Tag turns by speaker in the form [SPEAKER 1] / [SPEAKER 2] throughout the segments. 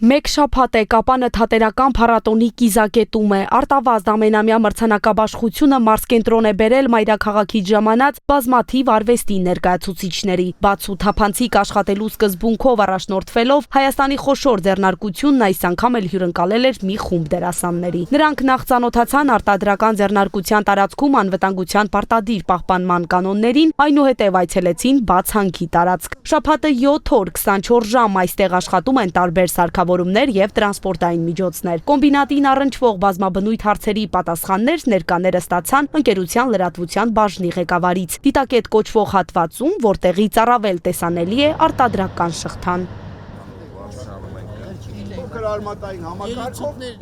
[SPEAKER 1] Մեկ շաբաթ է Կապանը թատերական փառատոնի կիզակետում է։ Արտավազդ ամենամյա մրցանակաբաշխությունը մարզկենտրոն է բերել մայրաքաղաքից ժամանած բազմաթիվ արվեստի ներկայացուցիչների։ Բաց ու թափանցիկ աշխատելու սկզբունքով առաջնորդվելով Հայաստանի խոշոր ձեռնարկությունն այս անգամ էլ հյուրընկալել էր մի խումբ դերասանների։ Նրանք նախ ծանոթացան արտադրական ձեռնարկության տարածքում անվտանգության պարտադիր պահպանման կանոններին, այնուհետև այցելեցին բացանքի տարածք։ Շաբաթը 7 օր 24 ժամ այստեղ աշխատում են տարբեր սարքավորումներ և տրանսպորտային միջոցներ։ Կոմբինատին առնչվող բազմաբնույթ հարցերի պատասխաններ ներկաները ստացան ընկերության լրատվության բաժնի ղեկավարից։ Դիտակետ կոչվող հատվածում, որտեղից առավել տեսանելի է արտադրական շղթան։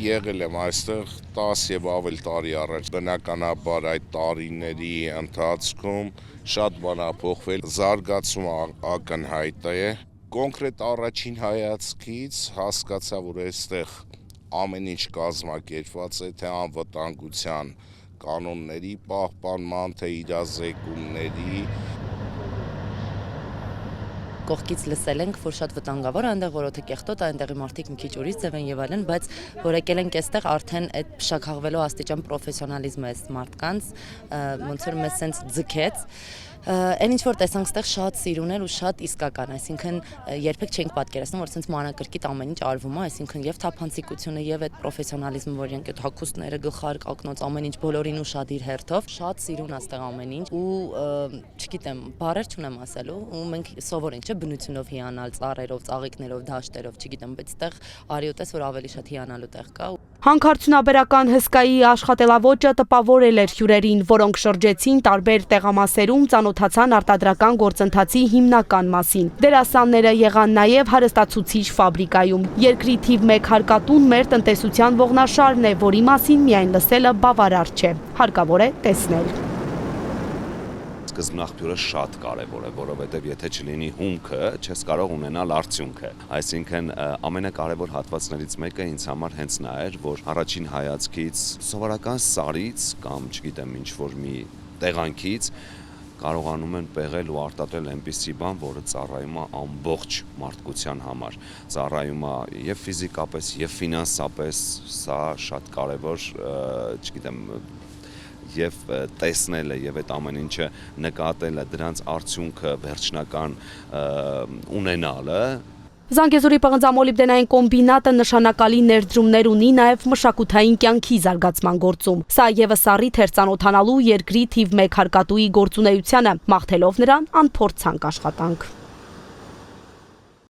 [SPEAKER 2] Եղել եմ այստեղ 10 և ավել տարի առաջ, բնականաբար այդ տարիների ընթացքում շատ բան ա փոխվել, զարգացումը ակնհայտ է։ Կոնկրետ առաջին հայացքից հասկացա, որ այստեղ ամեն ինչ կազմակերպված է, թե անվտանգության կանոնների պահպանման, թե իրազեկումների։
[SPEAKER 3] Կողքից լսել ենք, որ շատ վտանգավոր է այնտեղ, որոթը կեղտոտ է, այնտեղի մարդիկ մի քիչ ուրիշ ձև են եւ այլն, բայց որ եկել ենք այստեղ արդեն այդ փշաքաղվելու աստիճան պրոֆեսիոնալիզմը է մարդկանց, ոնց որ մեզ սենց ձգեց։ Այն ինչ որ տեսանք ստեղ շատ սիրուն էր ու շատ իսկական, այսինքն երբեք չենք պատկերացնում, որ սենց մանրակրկիտ ամեն ինչ արվում է, այսինքն եւ թափանցիկությունը եւ այդ պրոֆեսիոնալիզմը, որ իրենք այդ հագուստները, գլխարկ, ակնոց ամեն ինչ բոլորին ուշադիր հերթով, շատ սիրուն է ստեղ ամեն ինչ ու չգիտեմ, բառեր չունեմ ասելու ու մենք սովոր ենք, չէ՞, բնությունով հիանալ, ծառերով, ծաղիկներով, դաշտերով, չգիտեմ, բայց ստեղ արի ու տես, որ ավելի շատ հիանալու տեղ կա։
[SPEAKER 1] Հանքարդյունաբերական հսկայի աշխատելավոճը տպավորել էր հյուրերին, որոնք շրջեցին տարբեր տեղամասերում, ծանոթացան արտադրական գործընթացի հիմնական մասին։ Դերասանները եղան նաև հարստացուցիչ ֆաբրիկայում։ Երկրի թիվ 1 հարկատուն մեր տնտեսության ողնաշարն է, որի մասին միայն լսելը բավարար չէ։ Հարկավոր է տեսնել։
[SPEAKER 4] Սկզբնաղբյուրը շատ կարևոր է, որովհետև եթե չլինի հումքը, չես կարող ունենալ արդյունքը։ Այսինքն ամենակարևոր հատվածներից մեկը ինձ համար հենց նա էր, որ առաջին հայացքից սովորական սարից կամ չգիտեմ ինչ-որ մի տեղանքից կարողանում են պեղել ու արտադրել այնպիսի բան, որը ծառայում է ամբողջ մարդկության համար։ Ծառայում է եւ ֆիզիկապես, եւ ֆինանսապես, սա շատ կարևոր, չգիտեմ, եւ տեսնելը եւ այդ ամեն ինչը նկատելը, դրանց արդյունքը վերջնական ունենալը։
[SPEAKER 1] Զանգեզուրի պղնձամոլիբդենային կոմբինատը նշանակալի ներդրումներ ունի նաև մշակութային կյանքի զարգացման գործում։ Սա ևս առիթ էր ծանոթանալու երկրի թիվ 1 հարկատուի գործունեությանը, մաղթելով նրան անփորձանք աշխատանք։